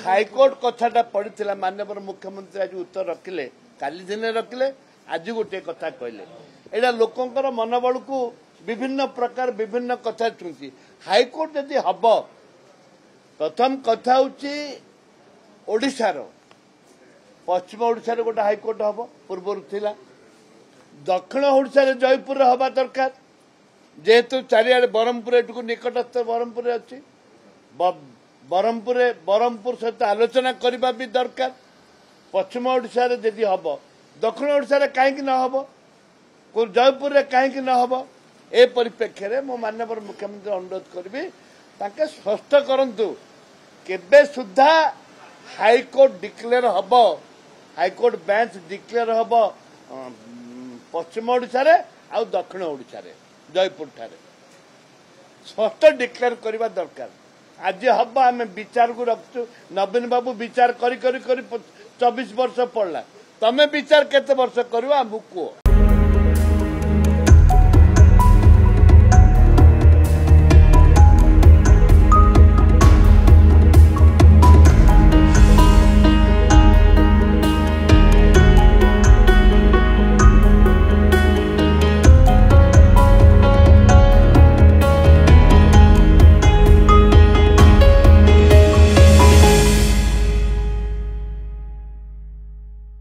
high court कथाटा पड़ा माननीय मुख्यमंत्री आज उत्तर रखिले काली दिन रखिले आज गोटे कथा कहले एटा लोकंकर मनोबल को विभिन्न प्रकार विभिन्न कथा छुंची हाईकोर्ट जदि हम प्रथम कथा होची ओडिशार पश्चिम ओडिशार गोटे हाईकोर्ट हम पूर्व थिला दक्षिण ओडिशार जयपुर हवा दरकार जेहेतु चारिआडे ब्रह्मपुर एटू निकटस्थ ब्रह्मपुर अच्छी ब्रह्मपुर सहित आलोचना करने भी दरकार पश्चिम ओडिशा जदि हम दक्षिण ओडिशा कहीं न हम जयपुर कहीं न हम ए परिप्रेक्षी में मो माननीय मुख्यमंत्री अनुरोध करी स्पष्ट करंतु केबे सुधा हाईकोर्ट डिक्लेयर हम हाईकोर्ट बेंच डिक्लेयर हम पश्चिम ओडिशा आ दक्षिण ओडिशा जयपुर ठारे स्पष्ट डिक्लेयर करने दरकार आज हम आम विचार को रखु नवीन बाबू विचार करी 24 वर्ष पड़ला तमें विचार केते वर्ष कर कह